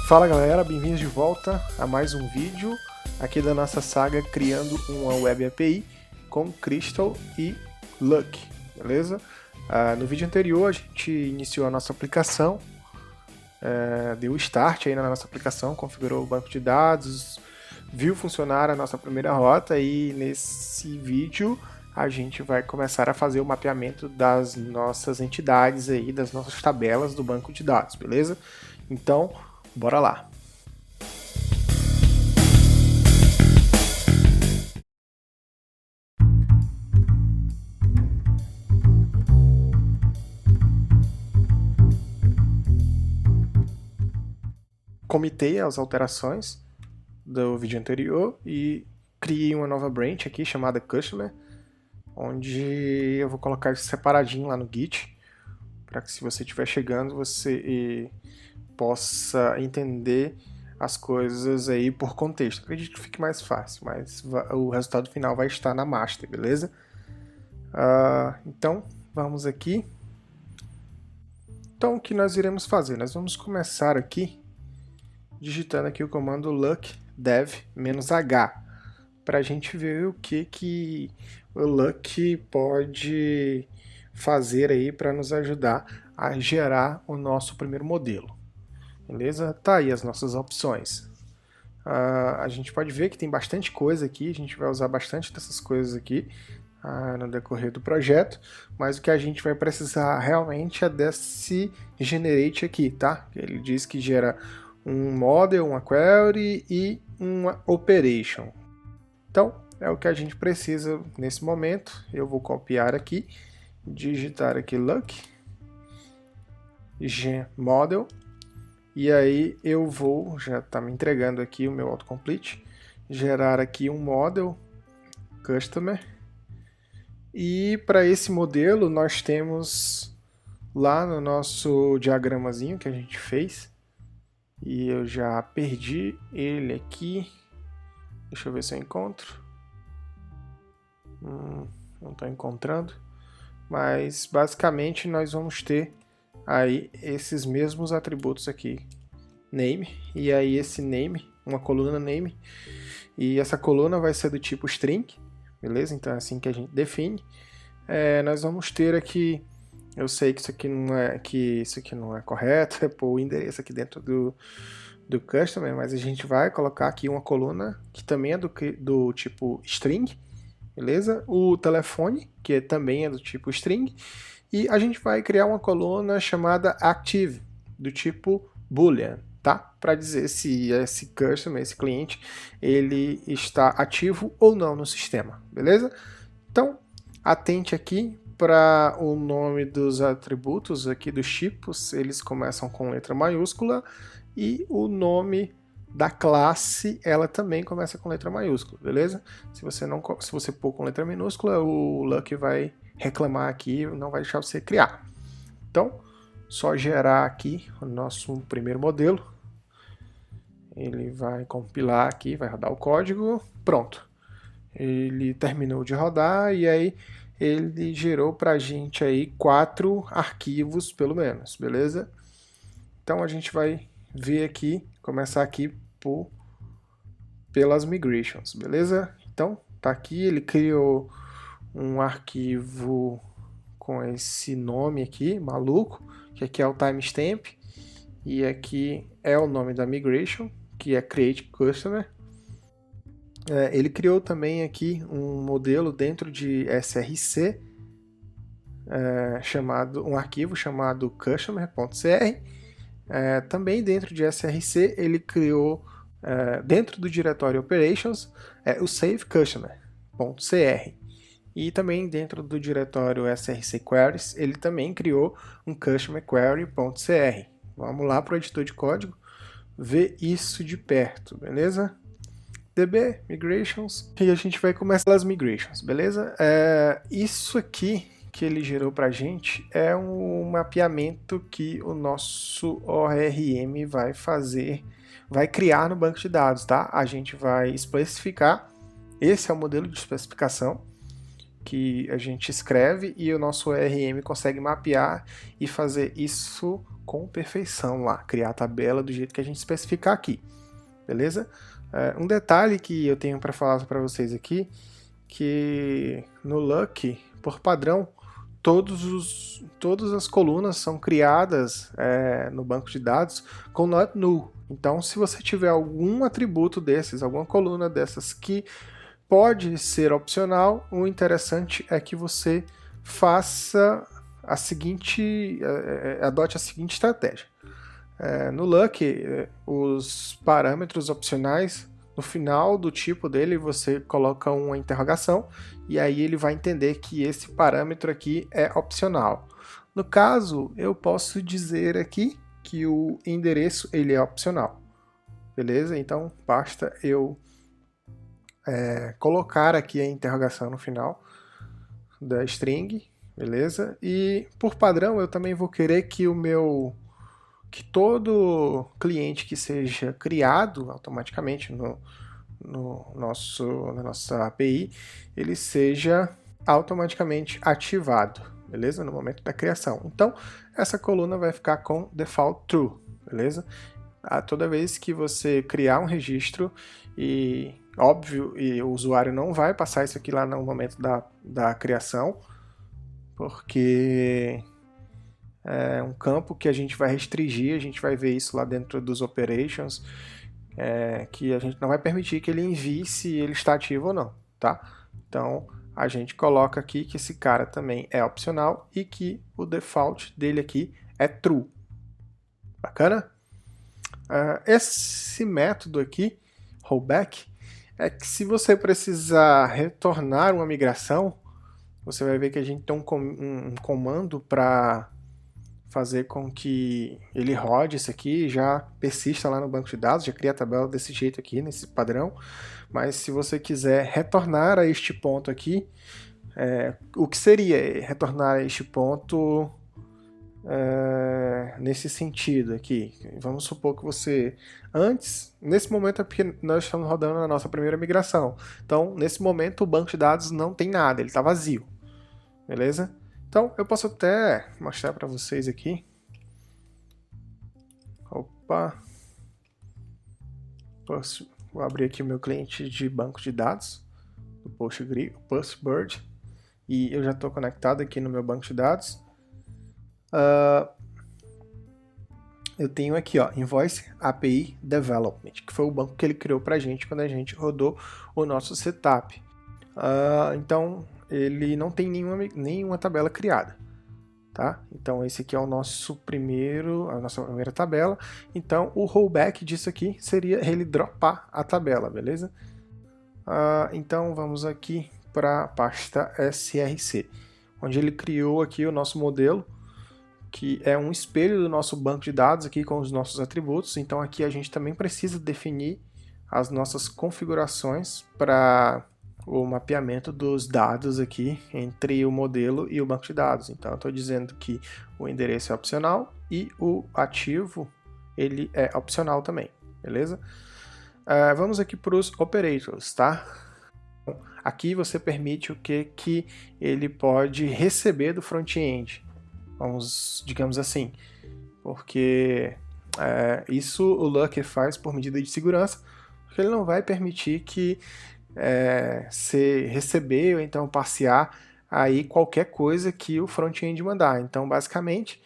Fala galera, bem-vindos de volta a mais um vídeo aqui da nossa saga criando uma Web API com Crystal e Luck, beleza? No vídeo anterior a gente iniciou a nossa aplicação, deu start aí na nossa aplicação, configurou o banco de dados, viu funcionar a nossa primeira rota e nesse vídeo a gente vai começar a fazer o mapeamento das nossas entidades aí, das nossas tabelas do banco de dados, beleza? Então, bora lá! Comitei as alterações do vídeo anterior e criei uma nova branch aqui chamada Customer, onde eu vou colocar isso separadinho lá no Git, para que se você estiver chegando você possa entender as coisas aí por contexto. Acredito que fique mais fácil, mas o resultado final vai estar na master, beleza? Então, vamos aqui. Então, o que nós iremos fazer? Nós vamos começar aqui digitando aqui o comando luck dev-h para a gente ver o que o Luck pode fazer aí para nos ajudar a gerar o nosso primeiro modelo. Beleza? Tá aí as nossas opções. A gente pode ver que tem bastante coisa aqui, a gente vai usar bastante dessas coisas aqui no decorrer do projeto, mas o que a gente vai precisar realmente é desse generate aqui, tá? Ele diz que gera um model, uma query e uma operation. Então, é o que a gente precisa nesse momento. Eu vou copiar aqui, digitar aqui luck, gmodel, e aí eu vou, já está me entregando aqui o meu autocomplete, gerar aqui um model customer, e para esse modelo nós temos lá no nosso diagramazinho que a gente fez, e eu já perdi ele aqui. Deixa eu ver se eu encontro. Não estou encontrando. Mas basicamente nós vamos ter aí esses mesmos atributos aqui. Name. E aí esse name, uma coluna name. E essa coluna vai ser do tipo string. Beleza? Então é assim que a gente define. Nós vamos ter aqui. Eu sei que isso aqui não é correto. É pôr o endereço aqui dentro do customer, mas a gente vai colocar aqui uma coluna que também é do tipo string, beleza? O telefone, que também é do tipo string, e a gente vai criar uma coluna chamada active, do tipo boolean, tá? Para dizer se esse customer, esse cliente, ele está ativo ou não no sistema, beleza? Então, atente aqui para o nome dos atributos aqui dos tipos, eles começam com letra maiúscula, e o nome da classe, ela também começa com letra maiúscula, beleza? Se você pôr com letra minúscula, o Luck vai reclamar aqui, não vai deixar você criar. Então, só gerar aqui o nosso primeiro modelo. Ele vai compilar aqui, vai rodar o código, pronto. Ele terminou de rodar e aí ele gerou para a gente aí 4 arquivos pelo menos, beleza? Então a gente vai ver aqui, começar aqui pelas migrations, beleza? Então, tá aqui, ele criou um arquivo com esse nome aqui, maluco, que aqui é o timestamp, e aqui é o nome da migration, que é create customer. Ele criou também aqui um modelo dentro de src, um arquivo chamado customer.cr. Também dentro de src ele criou dentro do diretório operations o save customer.cr, e também dentro do diretório src queries ele também criou um customer query.cr. Vamos lá para o editor de código ver isso de perto, beleza? db migrations, e a gente vai começar as migrations, beleza? Isso aqui que ele gerou para a gente é um mapeamento que o nosso ORM vai fazer, vai criar no banco de dados, tá? A gente vai especificar, esse é o modelo de especificação, que a gente escreve e o nosso ORM consegue mapear e fazer isso com perfeição lá, criar a tabela do jeito que a gente especificar aqui, beleza? Um detalhe que eu tenho para falar para vocês aqui, que no Lucky, por padrão, todas as colunas são criadas no banco de dados com not null. Então, se você tiver algum atributo desses, alguma coluna dessas que pode ser opcional, o interessante é que você faça a seguinte, adote a seguinte estratégia. No Lucky, os parâmetros opcionais, no final do tipo dele, você coloca uma interrogação e aí ele vai entender que esse parâmetro aqui é opcional. No caso, eu posso dizer aqui que o endereço ele é opcional, beleza? Então basta eu colocar aqui a interrogação no final da string, beleza? E por padrão eu também vou querer que todo cliente que seja criado automaticamente na nossa API, ele seja automaticamente ativado, beleza? No momento da criação. Então, essa coluna vai ficar com default true, beleza? Toda vez que você criar um registro e, óbvio, e o usuário não vai passar isso aqui lá no momento da criação, porque é um campo que a gente vai restringir, a gente vai ver isso lá dentro dos operations, que a gente não vai permitir que ele envie se ele está ativo ou não, tá? Então, a gente coloca aqui que esse cara também é opcional e que o default dele aqui é true. Bacana? Esse método aqui, rollback, é que se você precisar retornar uma migração, você vai ver que a gente tem um comando para fazer com que ele rode isso aqui, já persista lá no banco de dados, já cria a tabela desse jeito aqui, nesse padrão. Mas se você quiser retornar a este ponto aqui, o que seria retornar a este ponto nesse sentido aqui? Vamos supor que você, nesse momento é porque nós estamos rodando a nossa primeira migração. Então, nesse momento, o banco de dados não tem nada, ele está vazio. Beleza? Então, eu posso até mostrar para vocês aqui. Opa! Vou abrir aqui o meu cliente de banco de dados, do Postbird, e eu já estou conectado aqui no meu banco de dados. Eu tenho aqui, ó, Invoice API Development, que foi o banco que ele criou para a gente quando a gente rodou o nosso setup. Então, ele não tem nenhuma tabela criada, tá? Então, esse aqui é a nossa primeira tabela. Então, o rollback disso aqui seria ele dropar a tabela, beleza? Então, vamos aqui para a pasta src, onde ele criou aqui o nosso modelo, que é um espelho do nosso banco de dados aqui com os nossos atributos. Então, aqui a gente também precisa definir as nossas configurações para o mapeamento dos dados aqui entre o modelo e o banco de dados. Então, eu estou dizendo que o endereço é opcional e o ativo ele é opcional também, beleza? Vamos aqui para os operators, tá? Aqui você permite o que ele pode receber do front-end, digamos assim, porque isso o Lucky faz por medida de segurança, porque ele não vai permitir que se receber ou então passear aí qualquer coisa que o front-end mandar. Então, basicamente,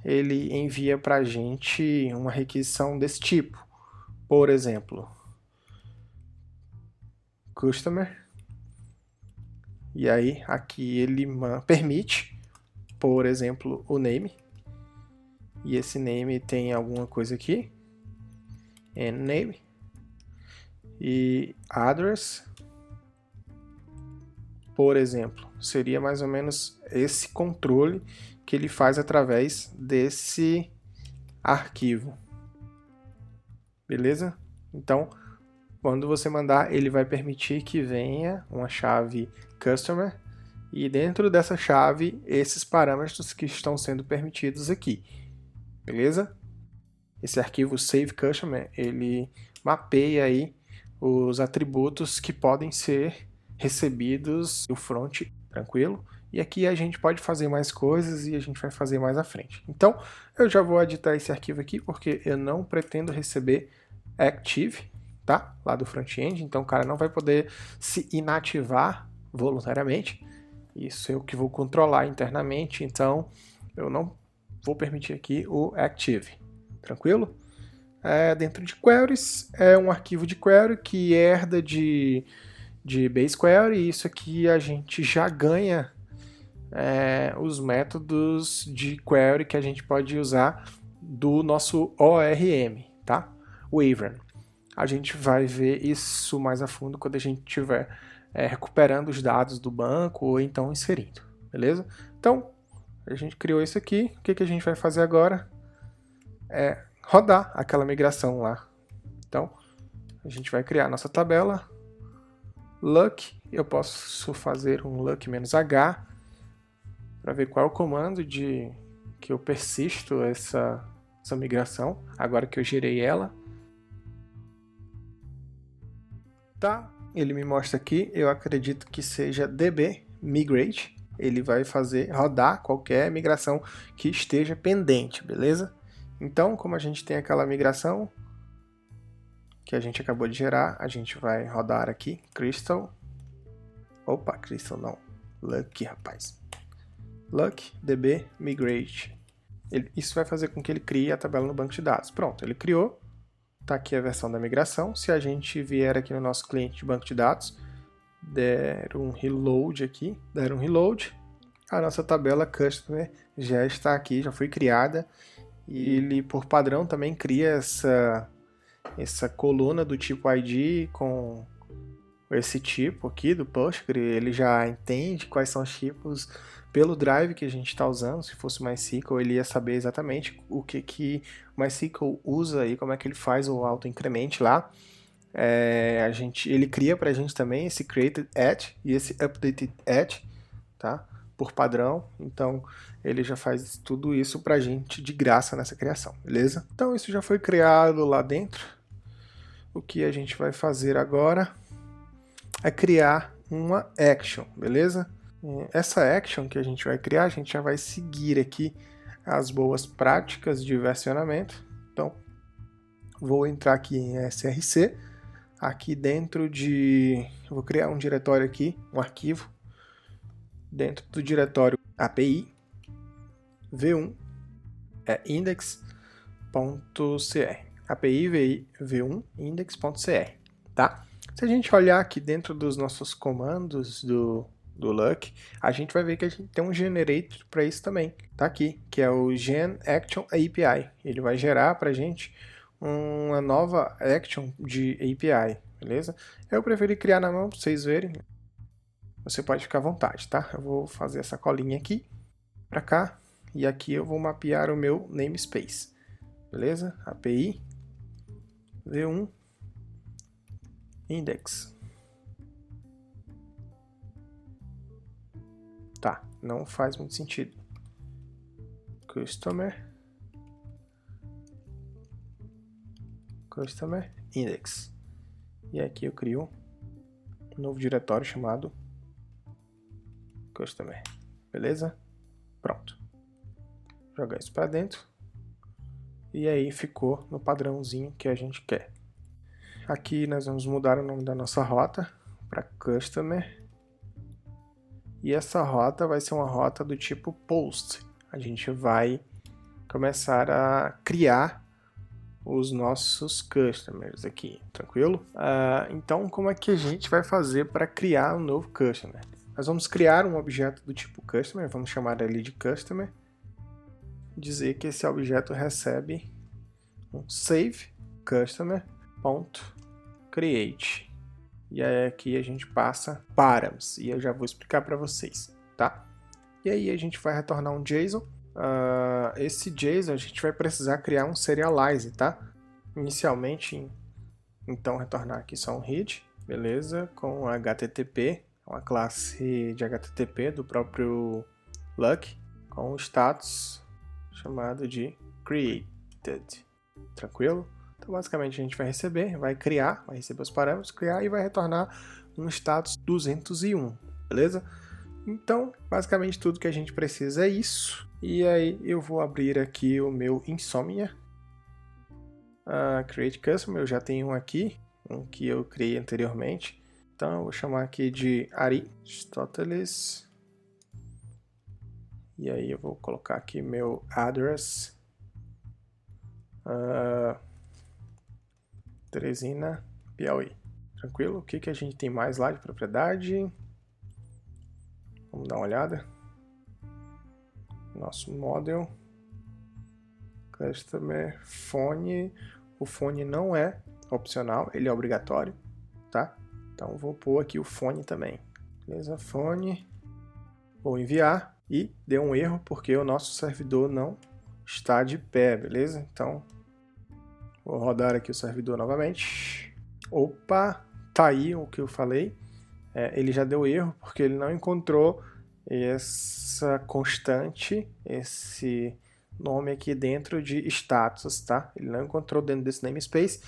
ele envia para a gente uma requisição desse tipo. Por exemplo, customer, e aí aqui ele permite, por exemplo, o name, e esse name tem alguma coisa aqui, name, e address, por exemplo, seria mais ou menos esse controle que ele faz através desse arquivo. Beleza? Então, quando você mandar, ele vai permitir que venha uma chave customer e dentro dessa chave, esses parâmetros que estão sendo permitidos aqui. Beleza? Esse arquivo save customer, ele mapeia aí os atributos que podem ser recebidos do front tranquilo? E aqui a gente pode fazer mais coisas e a gente vai fazer mais à frente. Então, eu já vou editar esse arquivo aqui, porque eu não pretendo receber active, tá? Lá do front-end, então o cara não vai poder se inativar voluntariamente. Isso eu que vou controlar internamente, então eu não vou permitir aqui o active, tranquilo? Dentro de queries, é um arquivo de query que herda de base query, e isso aqui a gente já ganha os métodos de query que a gente pode usar do nosso ORM, tá? O Wyvern. A gente vai ver isso mais a fundo quando a gente estiver recuperando os dados do banco ou então inserindo, beleza? Então, a gente criou isso aqui, o que a gente vai fazer agora é rodar aquela migração lá. Então, a gente vai criar nossa tabela, luck, eu posso fazer um luck-h, para ver qual é o comando que eu persisto essa migração, agora que eu gerei ela. Tá, ele me mostra aqui, eu acredito que seja db migrate, ele vai fazer rodar qualquer migração que esteja pendente, beleza? Então, como a gente tem aquela migração que a gente acabou de gerar, a gente vai rodar aqui, Crystal não, Luck, rapaz. Luck db migrate. Isso vai fazer com que ele crie a tabela no banco de dados. Pronto, ele criou. Está aqui a versão da migração. Se a gente vier aqui no nosso cliente de banco de dados, der um reload aqui, a nossa tabela customer já está aqui, já foi criada. E ele, por padrão, também cria essa coluna do tipo ID com esse tipo aqui do Postgre. Ele já entende quais são os tipos pelo drive que a gente está usando. Se fosse o MySQL, ele ia saber exatamente o que o MySQL usa e como é que ele faz o auto-increment lá. Ele cria para a gente também esse created at e esse updated at, tá? Por padrão. Então, ele já faz tudo isso para a gente de graça nessa criação, beleza? Então, isso já foi criado lá dentro. O que a gente vai fazer agora é criar uma action, beleza? Essa action que a gente vai criar, a gente já vai seguir aqui as boas práticas de versionamento. Então, vou entrar aqui em src, aqui dentro vou criar um diretório aqui, um arquivo, dentro do diretório API, v1 index.cr, API v1 index.cr, tá? Se a gente olhar aqui dentro dos nossos comandos do Luck, a gente vai ver que a gente tem um generator para isso também, tá aqui, que é o gen action API. Ele vai gerar para a gente uma nova action de API, beleza? Eu preferi criar na mão para vocês verem. Você pode ficar à vontade, tá? Eu vou fazer essa colinha aqui para cá e aqui eu vou mapear o meu namespace, beleza? API v1 index. Tá, não faz muito sentido. Customer index. E aqui eu crio um novo diretório chamado customer. Beleza? Pronto. Jogar isso para dentro. E aí ficou no padrãozinho que a gente quer. Aqui nós vamos mudar o nome da nossa rota para customer. E essa rota vai ser uma rota do tipo post. A gente vai começar a criar os nossos customers aqui, tranquilo? Então, como é que a gente vai fazer para criar um novo customer? Nós vamos criar um objeto do tipo customer, vamos chamar ele de customer, dizer que esse objeto recebe um save customer.create. E aí aqui a gente passa params, e eu já vou explicar para vocês, tá? E aí a gente vai retornar um JSON. Esse JSON a gente vai precisar criar um serialize, tá? Inicialmente, então retornar aqui só um read, beleza? Com HTTP, uma classe de HTTP do próprio Luck, com o status chamado de created, tranquilo? Então, basicamente, a gente vai receber, vai receber os parâmetros, criar e vai retornar um status 201, beleza? Então, basicamente tudo que a gente precisa é isso. E aí eu vou abrir aqui o meu Insomnia. Create Custom, eu já tenho um aqui, um que eu criei anteriormente. Então eu vou chamar aqui de Aristoteles. E aí eu vou colocar aqui meu address. Teresina, Piauí. Tranquilo? O que a gente tem mais lá de propriedade? Vamos dar uma olhada. Nosso model. Customer, fone. O fone não é opcional, ele é obrigatório, tá? Então vou pôr aqui o fone também. Beleza? Fone. Vou enviar e deu um erro porque o nosso servidor não está de pé, beleza? Então vou rodar aqui o servidor novamente. Opa, tá aí o que eu falei. Ele já deu erro porque ele não encontrou essa constante, esse nome aqui dentro de status, tá? Ele não encontrou dentro desse namespace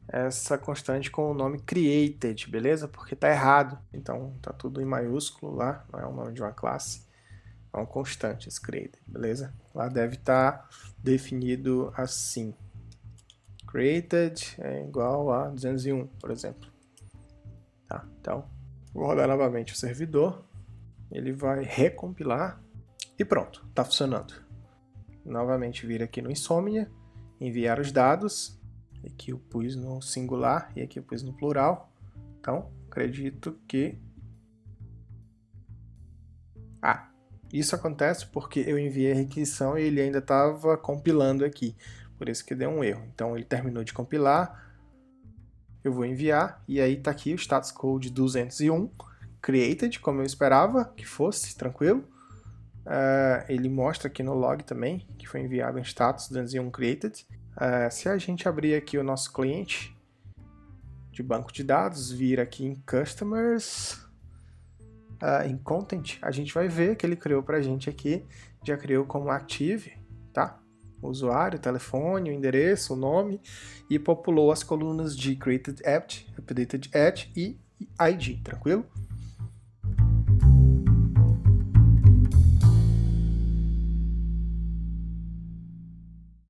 essa constante com o nome created, beleza? Porque tá errado. Então tá tudo em maiúsculo lá, não é o nome de uma classe, é uma constante esse created, beleza? Lá deve estar definido assim. Created é igual a 201, por exemplo. Tá? Então, vou rodar novamente o servidor. Ele vai recompilar e pronto, tá funcionando. Novamente vir aqui no Insomnia, enviar os dados. Aqui eu pus no singular e aqui eu pus no plural. Então, acredito que... isso acontece porque eu enviei a requisição e ele ainda estava compilando aqui. Por isso que deu um erro. Então, ele terminou de compilar. Eu vou enviar e aí está aqui o status code 201. Created, como eu esperava que fosse, tranquilo. Ele mostra aqui no log também que foi enviado em status 201 created. Se a gente abrir aqui o nosso cliente de banco de dados, vir aqui em customers, em content, a gente vai ver que ele criou para a gente aqui, já criou como active, tá? O usuário, o telefone, o endereço, o nome, e populou as colunas de created at, updated at e ID, tranquilo?